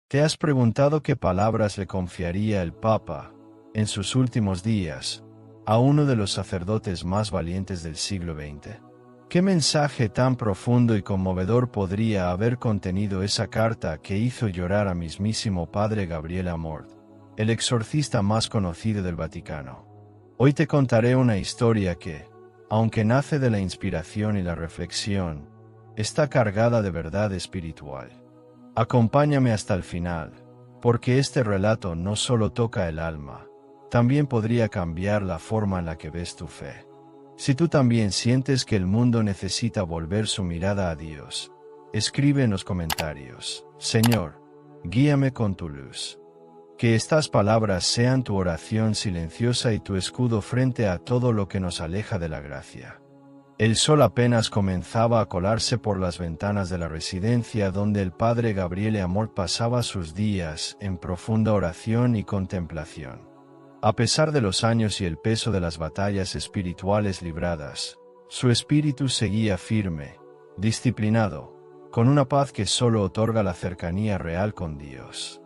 ¿Te has preguntado qué palabras le confiaría el Papa, en sus últimos días, a uno de los sacerdotes más valientes del siglo XX? ¿Qué mensaje tan profundo y conmovedor podría haber contenido esa carta que hizo llorar a mismísimo Padre Gabriel Amorth, el exorcista más conocido del Vaticano? Hoy te contaré una historia que, aunque nace de la inspiración y la reflexión, está cargada de verdad espiritual. Acompáñame hasta el final, porque este relato no solo toca el alma, también podría cambiar la forma en la que ves tu fe. Si tú también sientes que el mundo necesita volver su mirada a Dios, escribe en los comentarios: Señor, guíame con tu luz. Que estas palabras sean tu oración silenciosa y tu escudo frente a todo lo que nos aleja de la gracia. El sol apenas comenzaba a colarse por las ventanas de la residencia donde el Padre Gabriel Amorth pasaba sus días en profunda oración y contemplación. A pesar de los años y el peso de las batallas espirituales libradas, su espíritu seguía firme, disciplinado, con una paz que solo otorga la cercanía real con Dios.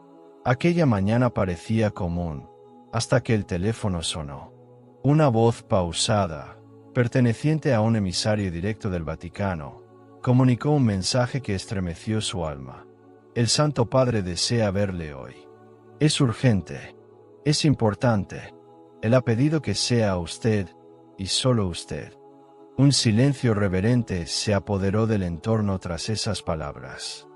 Aquella mañana parecía común, hasta que el teléfono sonó. Una voz pausada, perteneciente a un emisario directo del Vaticano, comunicó un mensaje que estremeció su alma. El Santo Padre desea verle hoy. Es urgente. Es importante. Él ha pedido que sea usted, y solo usted. Un silencio reverente se apoderó del entorno tras esas palabras.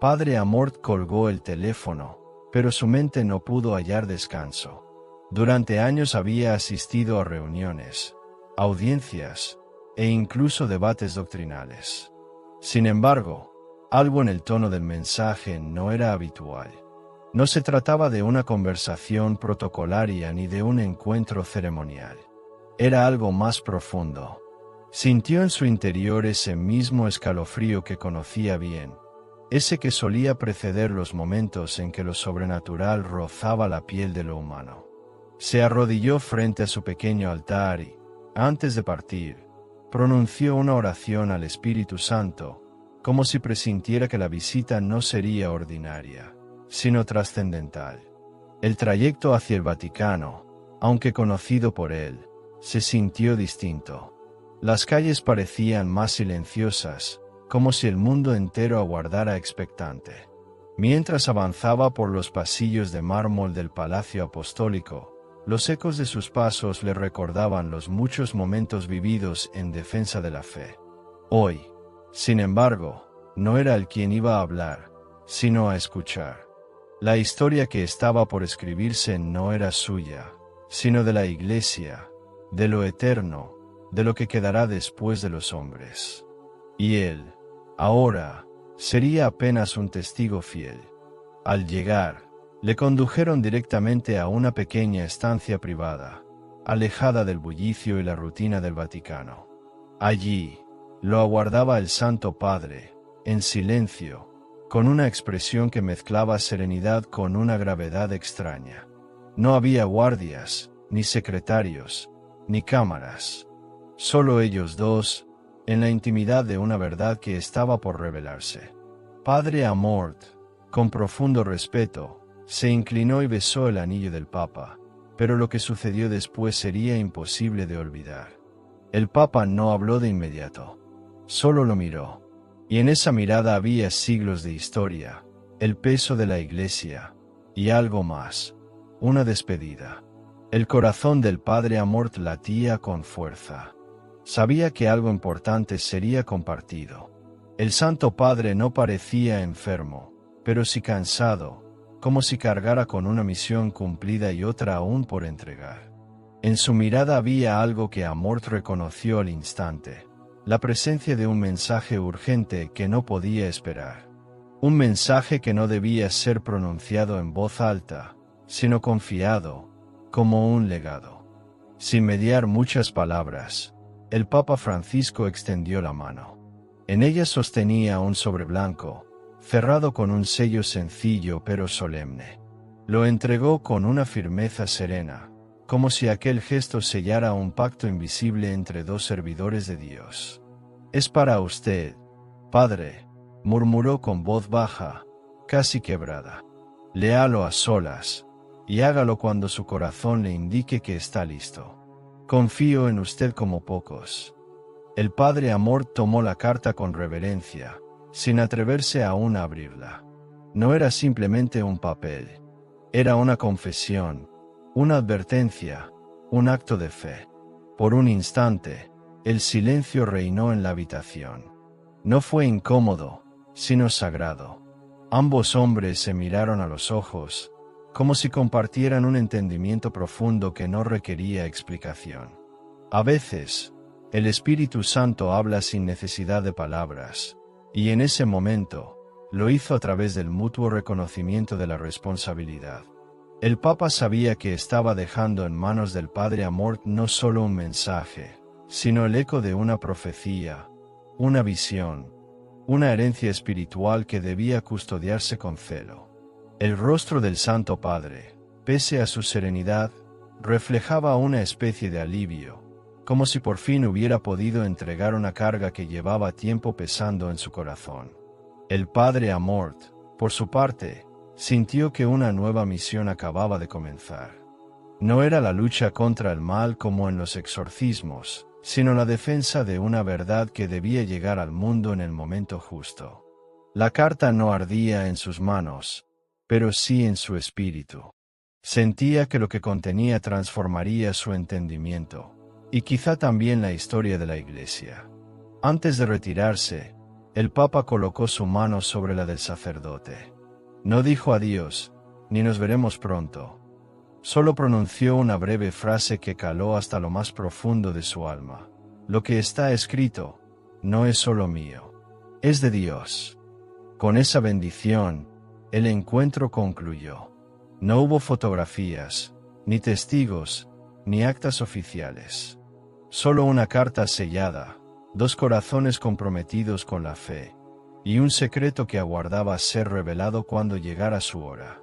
Padre Amorth colgó el teléfono, pero su mente no pudo hallar descanso. Durante años había asistido a reuniones, audiencias, e incluso debates doctrinales. Sin embargo, algo en el tono del mensaje no era habitual. No se trataba de una conversación protocolaria ni de un encuentro ceremonial. Era algo más profundo. Sintió en su interior ese mismo escalofrío que conocía bien, ese que solía preceder los momentos en que lo sobrenatural rozaba la piel de lo humano. Se arrodilló frente a su pequeño altar y, antes de partir, pronunció una oración al Espíritu Santo, como si presintiera que la visita no sería ordinaria, sino trascendental. El trayecto hacia el Vaticano, aunque conocido por él, se sintió distinto. Las calles parecían más silenciosas, como si el mundo entero aguardara expectante. Mientras avanzaba por los pasillos de mármol del Palacio Apostólico, los ecos de sus pasos le recordaban los muchos momentos vividos en defensa de la fe. Hoy, sin embargo, no era él quien iba a hablar, sino a escuchar. La historia que estaba por escribirse no era suya, sino de la Iglesia, de lo eterno, de lo que quedará después de los hombres. Y él, ahora, sería apenas un testigo fiel. Al llegar, le condujeron directamente a una pequeña estancia privada, alejada del bullicio y la rutina del Vaticano. Allí, lo aguardaba el Santo Padre, en silencio, con una expresión que mezclaba serenidad con una gravedad extraña. No había guardias, ni secretarios, ni cámaras. Solo ellos dos, en la intimidad de una verdad que estaba por revelarse. Padre Amorth, con profundo respeto, se inclinó y besó el anillo del Papa, pero lo que sucedió después sería imposible de olvidar. El Papa no habló de inmediato, solo lo miró, y en esa mirada había siglos de historia, el peso de la Iglesia, y algo más, una despedida. El corazón del Padre Amorth latía con fuerza. Sabía que algo importante sería compartido. El Santo Padre no parecía enfermo, pero sí cansado, como si cargara con una misión cumplida y otra aún por entregar. En su mirada había algo que Amorth reconoció al instante, la presencia de un mensaje urgente que no podía esperar. Un mensaje que no debía ser pronunciado en voz alta, sino confiado, como un legado. Sin mediar muchas palabras, el Papa Francisco extendió la mano. En ella sostenía un sobre blanco, cerrado con un sello sencillo pero solemne. Lo entregó con una firmeza serena, como si aquel gesto sellara un pacto invisible entre dos servidores de Dios. «Es para usted, Padre», murmuró con voz baja, casi quebrada. Léalo a solas, y hágalo cuando su corazón le indique que está listo. Confío en usted como pocos. El padre Amorth tomó la carta con reverencia, sin atreverse aún a abrirla. No era simplemente un papel. Era una confesión, una advertencia, un acto de fe. Por un instante, el silencio reinó en la habitación. No fue incómodo, sino sagrado. Ambos hombres se miraron a los ojos, como si compartieran un entendimiento profundo que no requería explicación. A veces, el Espíritu Santo habla sin necesidad de palabras, y en ese momento, lo hizo a través del mutuo reconocimiento de la responsabilidad. El Papa sabía que estaba dejando en manos del padre Amorth no solo un mensaje, sino el eco de una profecía, una visión, una herencia espiritual que debía custodiarse con celo. El rostro del Santo Padre, pese a su serenidad, reflejaba una especie de alivio, como si por fin hubiera podido entregar una carga que llevaba tiempo pesando en su corazón. El padre Amorth, por su parte, sintió que una nueva misión acababa de comenzar. No era la lucha contra el mal como en los exorcismos, sino la defensa de una verdad que debía llegar al mundo en el momento justo. La carta no ardía en sus manos, pero sí en su espíritu. Sentía que lo que contenía transformaría su entendimiento, y quizá también la historia de la Iglesia. Antes de retirarse, el Papa colocó su mano sobre la del sacerdote. No dijo adiós, ni nos veremos pronto. Solo pronunció una breve frase que caló hasta lo más profundo de su alma. Lo que está escrito, no es solo mío, es de Dios. Con esa bendición, el encuentro concluyó. No hubo fotografías, ni testigos, ni actas oficiales. Solo una carta sellada, dos corazones comprometidos con la fe, y un secreto que aguardaba ser revelado cuando llegara su hora.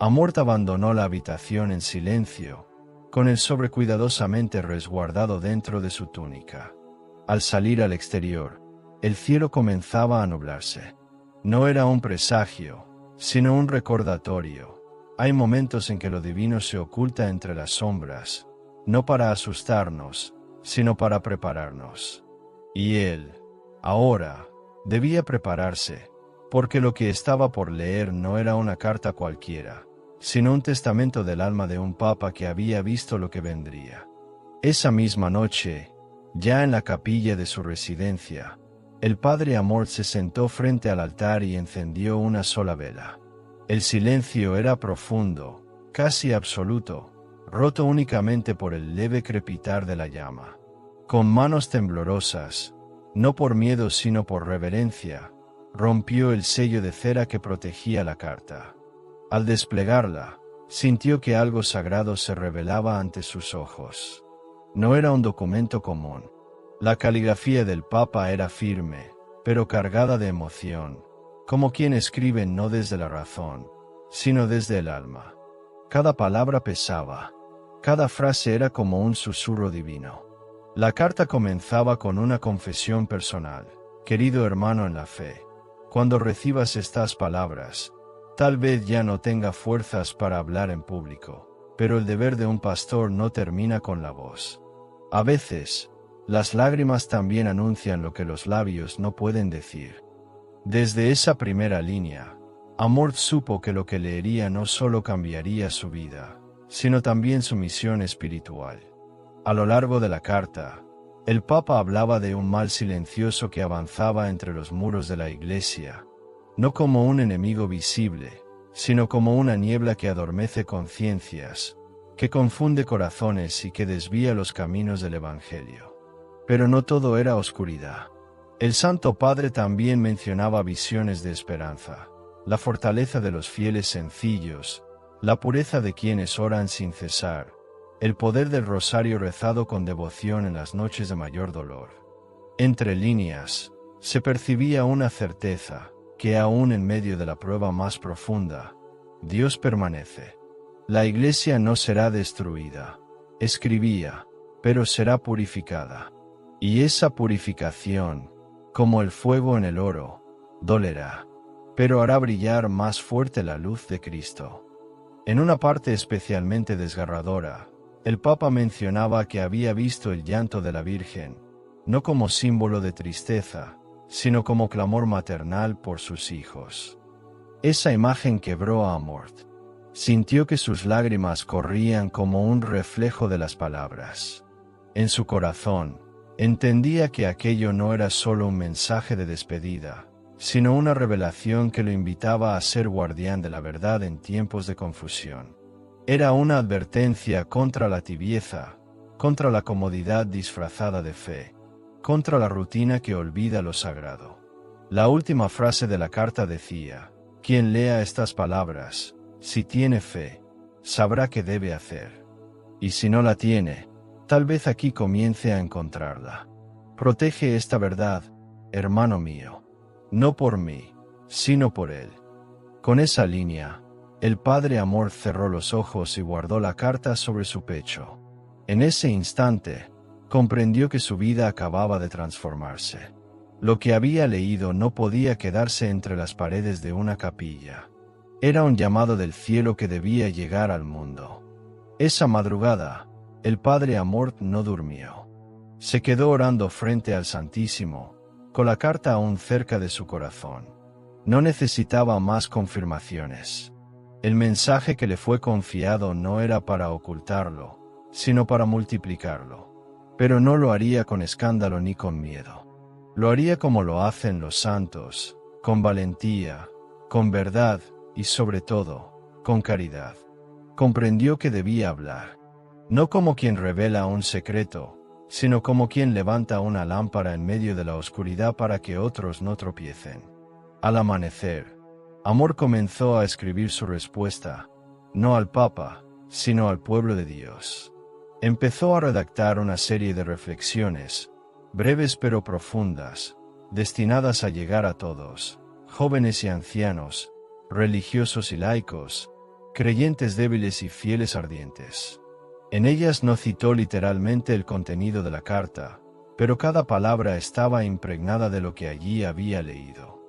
Amorth abandonó la habitación en silencio, con el sobre cuidadosamente resguardado dentro de su túnica. Al salir al exterior, el cielo comenzaba a nublarse. No era un presagio, sino un recordatorio. Hay momentos en que lo divino se oculta entre las sombras, no para asustarnos, sino para prepararnos. Y él, ahora, debía prepararse, porque lo que estaba por leer no era una carta cualquiera, sino un testamento del alma de un papa que había visto lo que vendría. Esa misma noche, ya en la capilla de su residencia, el padre Amorth se sentó frente al altar y encendió una sola vela. El silencio era profundo, casi absoluto, roto únicamente por el leve crepitar de la llama. Con manos temblorosas, no por miedo sino por reverencia, rompió el sello de cera que protegía la carta. Al desplegarla, sintió que algo sagrado se revelaba ante sus ojos. No era un documento común. La caligrafía del Papa era firme, pero cargada de emoción, como quien escribe no desde la razón, sino desde el alma. Cada palabra pesaba, cada frase era como un susurro divino. La carta comenzaba con una confesión personal. Querido hermano en la fe, cuando recibas estas palabras, tal vez ya no tenga fuerzas para hablar en público, pero el deber de un pastor no termina con la voz. A veces, las lágrimas también anuncian lo que los labios no pueden decir. Desde esa primera línea, Amorth supo que lo que leería no solo cambiaría su vida, sino también su misión espiritual. A lo largo de la carta, el Papa hablaba de un mal silencioso que avanzaba entre los muros de la Iglesia, no como un enemigo visible, sino como una niebla que adormece conciencias, que confunde corazones y que desvía los caminos del Evangelio. Pero no todo era oscuridad. El Santo Padre también mencionaba visiones de esperanza, la fortaleza de los fieles sencillos, la pureza de quienes oran sin cesar, el poder del rosario rezado con devoción en las noches de mayor dolor. Entre líneas, se percibía una certeza, que aún en medio de la prueba más profunda, Dios permanece. La Iglesia no será destruida, escribía, pero será purificada. Y esa purificación, como el fuego en el oro, dolerá. pero hará brillar más fuerte la luz de Cristo. En una parte especialmente desgarradora, el Papa mencionaba que había visto el llanto de la Virgen, no como símbolo de tristeza, sino como clamor maternal por sus hijos. Esa imagen quebró a Amorth. Sintió que sus lágrimas corrían como un reflejo de las palabras. En su corazón, entendía que aquello no era solo un mensaje de despedida, sino una revelación que lo invitaba a ser guardián de la verdad en tiempos de confusión. Era una advertencia contra la tibieza, contra la comodidad disfrazada de fe, contra la rutina que olvida lo sagrado. La última frase de la carta decía: quien lea estas palabras, si tiene fe, sabrá qué debe hacer. Y si no la tiene, tal vez aquí comience a encontrarla. Protege esta verdad, hermano mío, no por mí, sino por él. Con esa línea, el padre Amorth cerró los ojos y guardó la carta sobre su pecho. En ese instante, comprendió que su vida acababa de transformarse. Lo que había leído no podía quedarse entre las paredes de una capilla. Era un llamado del cielo que debía llegar al mundo. Esa madrugada, el padre Amorth no durmió. Se quedó orando frente al Santísimo, con la carta aún cerca de su corazón. No necesitaba más confirmaciones. El mensaje que le fue confiado no era para ocultarlo, sino para multiplicarlo. Pero no lo haría con escándalo ni con miedo. Lo haría como lo hacen los santos, con valentía, con verdad y sobre todo, con caridad. Comprendió que debía hablar, no como quien revela un secreto, sino como quien levanta una lámpara en medio de la oscuridad para que otros no tropiecen. Al amanecer, Amorth comenzó a escribir su respuesta, no al Papa, sino al pueblo de Dios. Empezó a redactar una serie de reflexiones, breves pero profundas, destinadas a llegar a todos, jóvenes y ancianos, religiosos y laicos, creyentes débiles y fieles ardientes. En ellas no citó literalmente el contenido de la carta, pero cada palabra estaba impregnada de lo que allí había leído.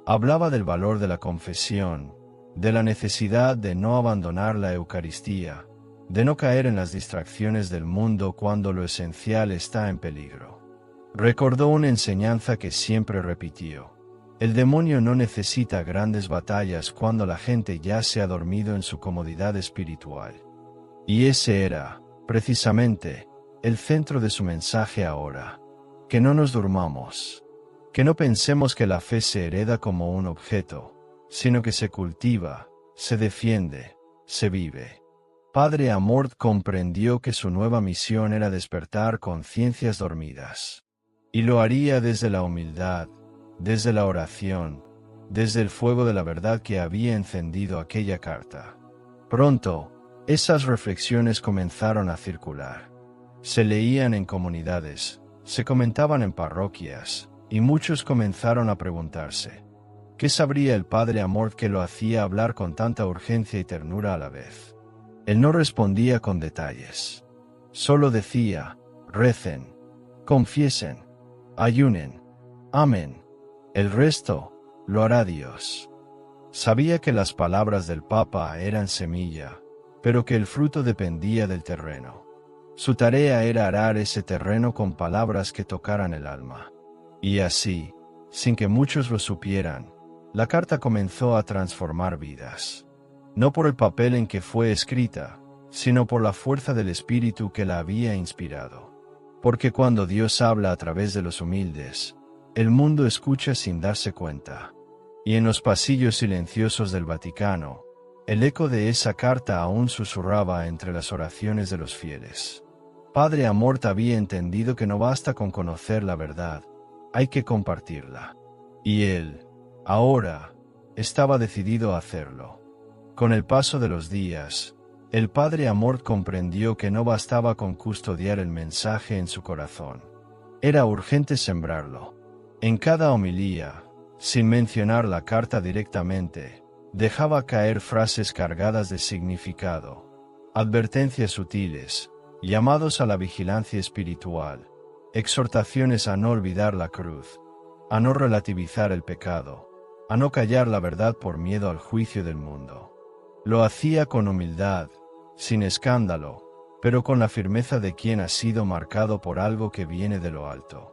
Hablaba del valor de la confesión, de la necesidad de no abandonar la Eucaristía, de no caer en las distracciones del mundo cuando lo esencial está en peligro. Recordó una enseñanza que siempre repitió: el demonio no necesita grandes batallas cuando la gente ya se ha dormido en su comodidad espiritual. Y ese era, precisamente, el centro de su mensaje ahora. Que no nos durmamos. Que no pensemos que la fe se hereda como un objeto, sino que se cultiva, se defiende, se vive. Padre Amorth comprendió que su nueva misión era despertar conciencias dormidas. Y lo haría desde la humildad, desde la oración, desde el fuego de la verdad que había encendido aquella carta. Pronto, esas reflexiones comenzaron a circular. Se leían en comunidades, se comentaban en parroquias, y muchos comenzaron a preguntarse: ¿qué sabría el padre Amorth que lo hacía hablar con tanta urgencia y ternura a la vez? Él no respondía con detalles. Solo decía: recen, confiesen, ayunen, amen. El resto, lo hará Dios. Sabía que las palabras del Papa eran semilla, pero que el fruto dependía del terreno. Su tarea era arar ese terreno con palabras que tocaran el alma. Y así, sin que muchos lo supieran, la carta comenzó a transformar vidas. No por el papel en que fue escrita, sino por la fuerza del Espíritu que la había inspirado. Porque cuando Dios habla a través de los humildes, el mundo escucha sin darse cuenta. Y en los pasillos silenciosos del Vaticano, el eco de esa carta aún susurraba entre las oraciones de los fieles. Padre Amorth había entendido que no basta con conocer la verdad, hay que compartirla. Y él, ahora, estaba decidido a hacerlo. Con el paso de los días, el padre Amorth comprendió que no bastaba con custodiar el mensaje en su corazón. Era urgente sembrarlo. En cada homilía, sin mencionar la carta directamente, dejaba caer frases cargadas de significado, advertencias sutiles, llamados a la vigilancia espiritual, exhortaciones a no olvidar la cruz, a no relativizar el pecado, a no callar la verdad por miedo al juicio del mundo. Lo hacía con humildad, sin escándalo, pero con la firmeza de quien ha sido marcado por algo que viene de lo alto.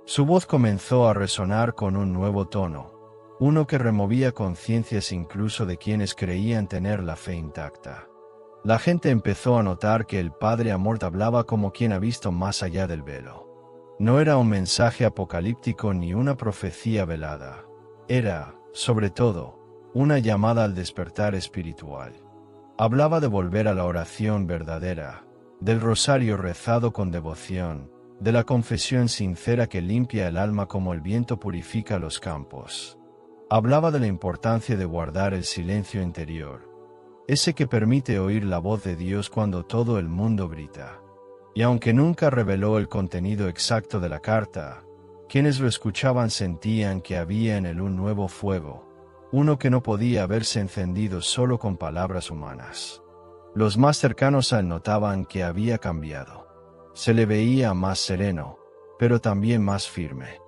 Su voz comenzó a resonar con un nuevo tono, uno que removía conciencias incluso de quienes creían tener la fe intacta. La gente empezó a notar que el Padre Amort hablaba como quien ha visto más allá del velo. No era un mensaje apocalíptico ni una profecía velada. Era, sobre todo, una llamada al despertar espiritual. Hablaba de volver a la oración verdadera, del rosario rezado con devoción, de la confesión sincera que limpia el alma como el viento purifica los campos. Hablaba de la importancia de guardar el silencio interior, ese que permite oír la voz de Dios cuando todo el mundo grita. Y aunque nunca reveló el contenido exacto de la carta, quienes lo escuchaban sentían que había en él un nuevo fuego, uno que no podía haberse encendido solo con palabras humanas. Los más cercanos a él notaban que había cambiado. Se le veía más sereno, pero también más firme.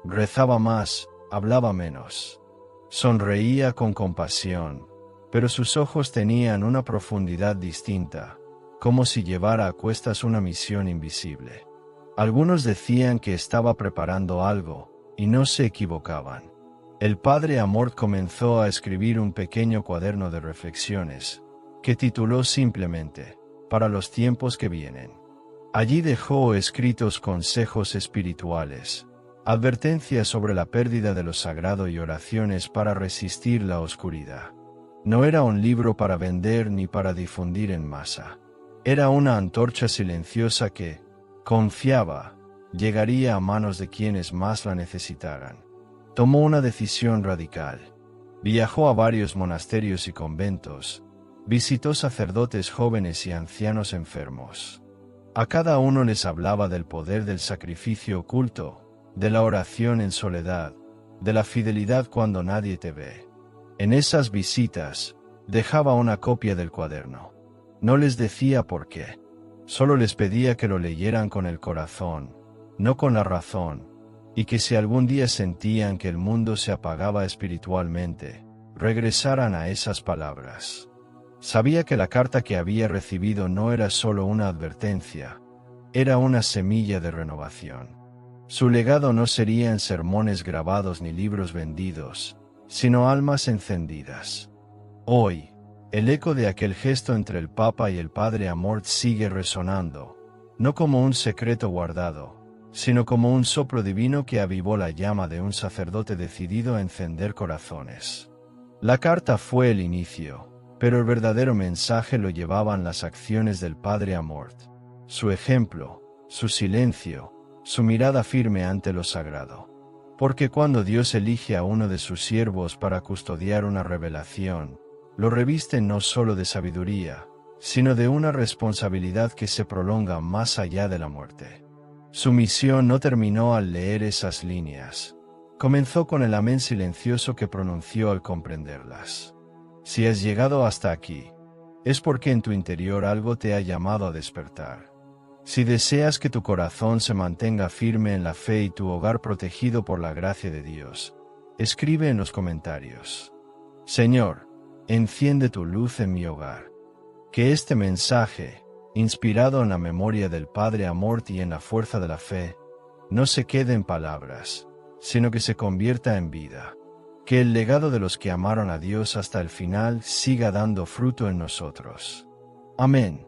Rezaba más, hablaba menos. Sonreía con compasión, pero sus ojos tenían una profundidad distinta, como si llevara a cuestas una misión invisible. Algunos decían que estaba preparando algo, y no se equivocaban. El Padre Amort comenzó a escribir un pequeño cuaderno de reflexiones, que tituló simplemente, Para los tiempos que vienen. Allí dejó escritos consejos espirituales, advertencias sobre la pérdida de lo sagrado y oraciones para resistir la oscuridad. No era un libro para vender ni para difundir en masa. Era una antorcha silenciosa que, confiaba, llegaría a manos de quienes más la necesitaran. Tomó una decisión radical. Viajó a varios monasterios y conventos, visitó sacerdotes jóvenes y ancianos enfermos. A cada uno les hablaba del poder del sacrificio oculto, de la oración en soledad, de la fidelidad cuando nadie te ve. En esas visitas, dejaba una copia del cuaderno. No les decía por qué. Solo les pedía que lo leyeran con el corazón, no con la razón, y que si algún día sentían que el mundo se apagaba espiritualmente, regresaran a esas palabras. Sabía que la carta que había recibido no era solo una advertencia, era una semilla de renovación. Su legado no serían sermones grabados ni libros vendidos, sino almas encendidas. Hoy, el eco de aquel gesto entre el Papa y el Padre Amort sigue resonando, no como un secreto guardado, sino como un soplo divino que avivó la llama de un sacerdote decidido a encender corazones. La carta fue el inicio, pero el verdadero mensaje lo llevaban las acciones del Padre Amort, su ejemplo, su silencio, su mirada firme ante lo sagrado. Porque cuando Dios elige a uno de sus siervos para custodiar una revelación, lo reviste no solo de sabiduría, sino de una responsabilidad que se prolonga más allá de la muerte. Su misión no terminó al leer esas líneas. Comenzó con el amén silencioso que pronunció al comprenderlas. Si has llegado hasta aquí, es porque en tu interior algo te ha llamado a despertar. Si deseas que tu corazón se mantenga firme en la fe y tu hogar protegido por la gracia de Dios, escribe en los comentarios: Señor, enciende tu luz en mi hogar. Que este mensaje, inspirado en la memoria del Padre Amort y en la fuerza de la fe, no se quede en palabras, sino que se convierta en vida. Que el legado de los que amaron a Dios hasta el final siga dando fruto en nosotros. Amén.